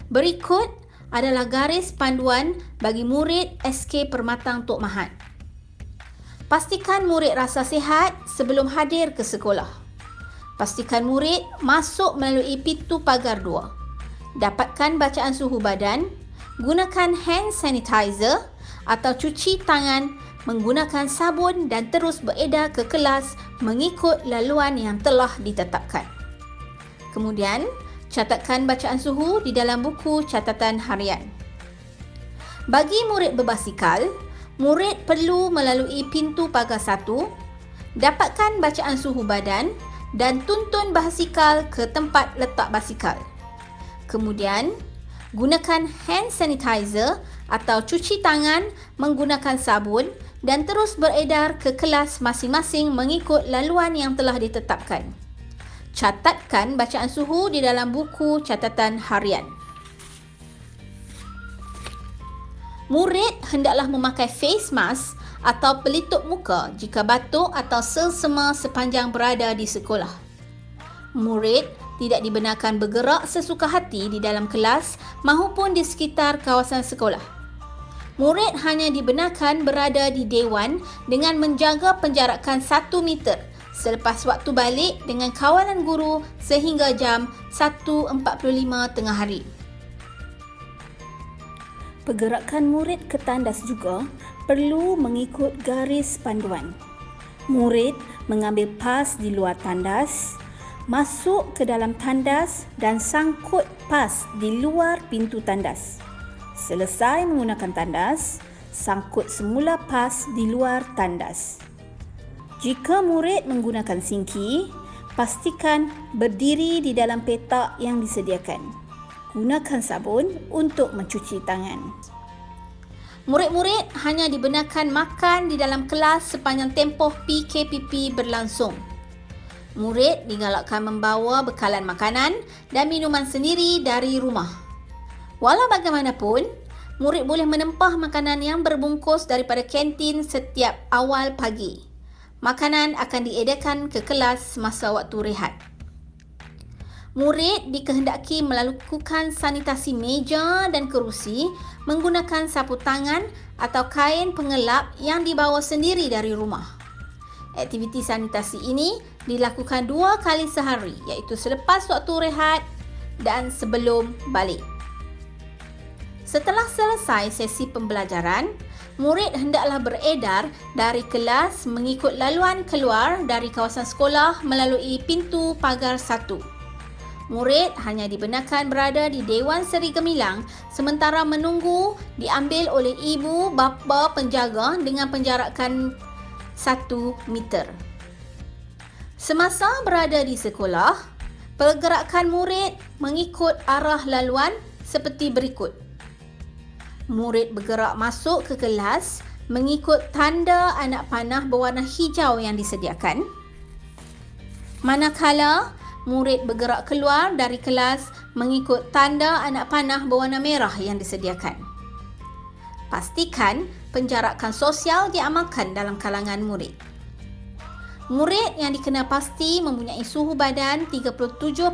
Berikut adalah garis panduan bagi murid SK Permatang Tok Mahat. Pastikan murid rasa sihat sebelum hadir ke sekolah. Pastikan murid masuk melalui pintu pagar 2. Dapatkan bacaan suhu badan. Gunakan hand sanitizer atau cuci tangan menggunakan sabun dan terus beredar ke kelas mengikut laluan yang telah ditetapkan. Kemudian, catatkan bacaan suhu di dalam buku catatan harian. Bagi murid berbasikal, murid perlu melalui pintu pagar 1, dapatkan bacaan suhu badan dan tuntun basikal ke tempat letak basikal. Kemudian, gunakan hand sanitizer atau cuci tangan menggunakan sabun dan terus beredar ke kelas masing-masing mengikut laluan yang telah ditetapkan. Catatkan bacaan suhu di dalam buku catatan harian. Murid hendaklah memakai face mask atau pelitup muka jika batuk atau selsema sepanjang berada di sekolah. Murid tidak dibenarkan bergerak sesuka hati di dalam kelas maupun di sekitar kawasan sekolah. Murid hanya dibenarkan berada di dewan dengan menjaga penjarakan 1 meter selepas waktu balik dengan kawalan guru sehingga jam 1.45 tengah hari. Pergerakan murid ke tandas juga perlu mengikut garis panduan. Murid mengambil pas di luar tandas, masuk ke dalam tandas dan sangkut pas di luar pintu tandas. Selesai menggunakan tandas, sangkut semula pas di luar tandas. Jika murid menggunakan sinki, pastikan berdiri di dalam petak yang disediakan. Gunakan sabun untuk mencuci tangan. Murid-murid hanya dibenarkan makan di dalam kelas sepanjang tempoh PKPP berlangsung. Murid digalakkan membawa bekalan makanan dan minuman sendiri dari rumah. Walau bagaimanapun, murid boleh menempah makanan yang berbungkus daripada kantin setiap awal pagi. Makanan akan diedarkan ke kelas masa waktu rehat. Murid dikehendaki melakukan sanitasi meja dan kerusi menggunakan sapu tangan atau kain pengelap yang dibawa sendiri dari rumah. Aktiviti sanitasi ini dilakukan 2 kali sehari, iaitu selepas waktu rehat dan sebelum balik. Setelah selesai sesi pembelajaran, murid hendaklah beredar dari kelas mengikut laluan keluar dari kawasan sekolah melalui pintu pagar 1. Murid hanya dibenarkan berada di Dewan Seri Gemilang sementara menunggu diambil oleh ibu bapa penjaga dengan penjarakan 1 meter. Semasa berada di sekolah, pergerakan murid mengikut arah laluan seperti berikut. Murid bergerak masuk ke kelas mengikut tanda anak panah berwarna hijau yang disediakan. Manakala murid bergerak keluar dari kelas mengikut tanda anak panah berwarna merah yang disediakan. Pastikan penjarakan sosial diamalkan dalam kalangan murid. Murid yang dikenal pasti mempunyai suhu badan 37.5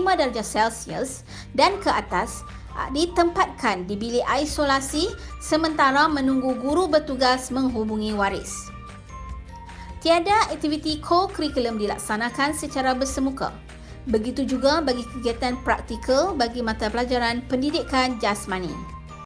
darjah Celsius dan ke atas ditempatkan di bilik isolasi sementara menunggu guru bertugas menghubungi waris. Tiada aktiviti co-curriculum dilaksanakan secara bersemuka. Begitu juga bagi kegiatan praktikal bagi mata pelajaran pendidikan jasmani.